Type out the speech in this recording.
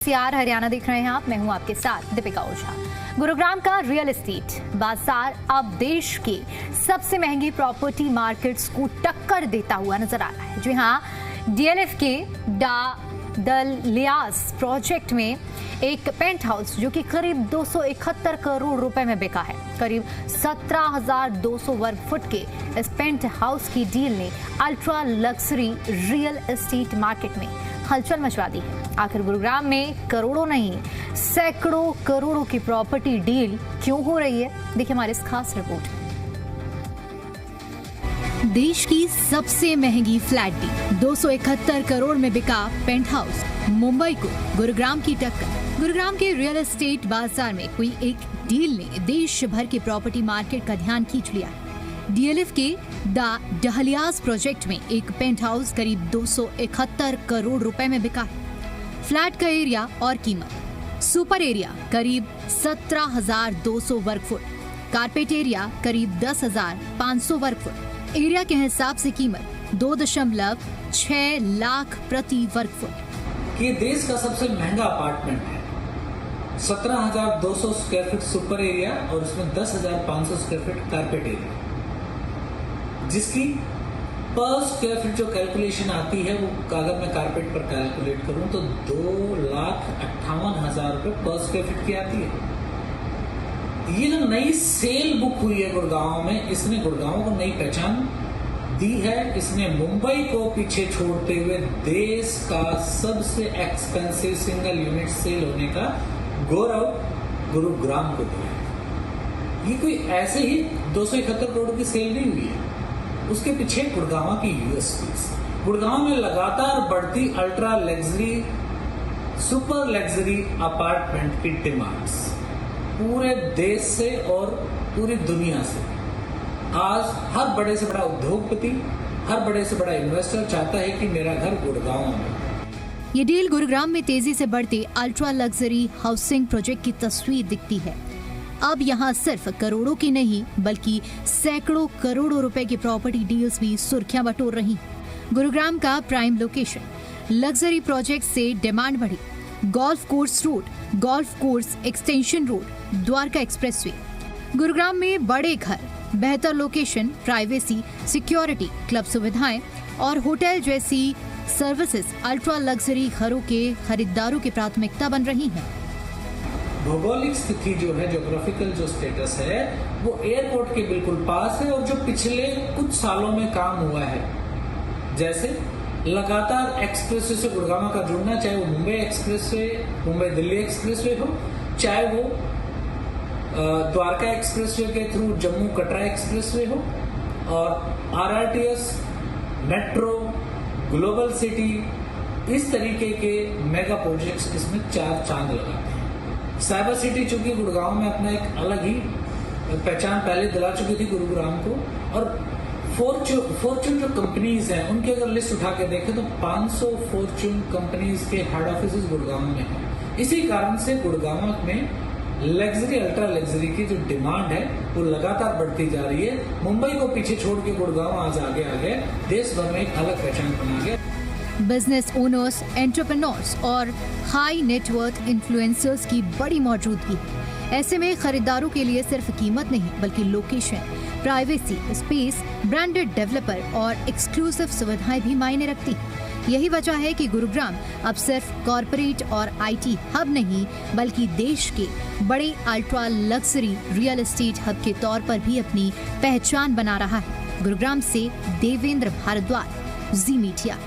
NCR Haryana देख रहे हैं आप। मैं हूं आपके साथ दीपिका ओझा। गुरुग्राम का रियल एस्टेट बाजार अब देश के सबसे महंगी प्रॉपर्टी मार्केट्स को टक्कर देता हुआ नजर आ रहा है। जी हां, DLF के दलियास प्रोजेक्ट में एक पेंट हाउस जो कि करीब 271 करोड़ रुपए में बिका है। करीब 17,200 वर्ग फुट के इस पेंट हाउस की डील ने ultra luxury real estate market में हलचल मचवा दी है। आखिर गुरुग्राम में करोड़ों नहीं सैकड़ों करोड़ों की प्रॉपर्टी डील क्यों हो रही है, देखिए हमारी इस खास रिपोर्ट। देश की सबसे महंगी फ्लैट डील 271 करोड़ में बिका पेंट हाउस, मुंबई को गुरुग्राम की टक्कर। गुरुग्राम के रियल एस्टेट बाजार में कोई एक डील ने देश भर के प्रॉपर्टी मार्केट का ध्यान खींच लिया। DLF के दहलियास प्रोजेक्ट में एक पेंट हाउस करीब 271 करोड़ रुपए में बिका है। फ्लैट का एरिया और कीमत: सुपर एरिया करीब 17,200 वर्ग फुट, कारपेट एरिया करीब 10,500 वर्ग फुट। एरिया के हिसाब से कीमत 2.6 लाख प्रति वर्ग फुट। ये देश का सबसे महंगा अपार्टमेंट है। 17,200 स्क्वायर फीट सुपर एरिया और उसमें 10,500 स्क्वायर फीट कारपेट एरिया, जिसकी पर स्क्वायर फीट जो कैलकुलेशन आती है वो अगर मैं कारपेट पर कैलकुलेट करूं तो 2,58,000 रुपए पर स्क्वायर फीट की आती है। ये जो नई सेल बुक हुई है गुड़गांव में, इसने गुड़गांव को नई पहचान दी है। इसने मुंबई को पीछे छोड़ते हुए देश का सबसे एक्सपेंसिव सिंगल यूनिट सेल होने का गौरव गुरुग्राम को दिया है। ये कोई ऐसे ही 271 करोड़ की सेल नहीं हुई है, उसके पीछे गुड़गांव की यूएसपी। गुड़गांव में लगातार बढ़ती ultra luxury super luxury apartment की डिमांड्स पूरे देश से और पूरी दुनिया से। आज हर बड़े से बड़ा उद्योगपति, हर बड़े से बड़ा इन्वेस्टर चाहता है कि मेरा घर गुड़गांव में। ये डील गुरुग्राम में तेजी से बढ़ते अल्ट्रा लग्जरी हाउसिंग प्रोजेक्ट की तस्वीर दिखती है। अब यहाँ सिर्फ करोड़ों की नहीं बल्कि सैकड़ों करोड़ों रुपए की प्रॉपर्टी डील्स भी सुर्खियां बटोर रही। गुरुग्राम का प्राइम लोकेशन, लग्जरी प्रोजेक्ट से डिमांड बढ़ी। Golf course road, golf course extension road, Dwarka expressway. Gurugram में बड़े घर, बेहतर लोकेशन, प्राइवेसी, सिक्योरिटी, क्लब सुविधाएं और होटल जैसी सर्विसेज अल्ट्रा लग्जरी घरों के खरीदारों की प्राथमिकता बन रही हैं। भौगोलिक स्थिति जो है, ज्योग्राफिकल जो स्टेटस है, वो एयरपोर्ट के बिल्कुल पास है और जो पिछले कुछ सालों में काम हुआ है, जैसे लगातार एक्सप्रेसवे से गुड़गांव का जुड़ना, चाहे वो मुंबई एक्सप्रेसवे, मुंबई दिल्ली एक्सप्रेसवे हो, चाहे वो द्वारका एक्सप्रेसवे के थ्रू जम्मू कटरा एक्सप्रेसवे हो, और RRTS, मेट्रो, ग्लोबल सिटी, इस तरीके के मेगा प्रोजेक्ट्स इसमें चार चांद लगाते हैं। साइबर सिटी चूंकि गुड़गांव में अपना एक अलग ही पहचान पहले दिला चुकी थी गुरुग्राम को, और फॉर्च्यून जो कंपनीज हैं उनकी अगर लिस्ट उठा के देखें तो 500 फॉर्च्यून कंपनीज के हेड ऑफिस गुड़गांव में है। इसी कारण से गुड़गांव में लग्जरी अल्ट्रा लग्जरी की जो डिमांड है वो लगातार बढ़ती जा रही है। मुंबई को पीछे छोड़ के गुड़गांव आज आगे आ गया, देश भर में एक अलग पहचान बना गया। बिजनेस ओनर्स, एंटरप्रेन्योर्स और हाई नेटवर्थ इन्फ्लुएंसर्स की बड़ी मौजूदगी। ऐसे में खरीदारों के लिए सिर्फ कीमत नहीं बल्कि location, privacy, space, branded developer और एक्सक्लूसिव सुविधाएं भी मायने रखती। यही वजह है कि गुरुग्राम अब सिर्फ कॉरपोरेट और IT हब नहीं बल्कि देश के बड़े ultra luxury real estate hub के तौर पर भी अपनी पहचान बना रहा है। गुरुग्राम से देवेंद्र भारद्वाज, जी मीडिया।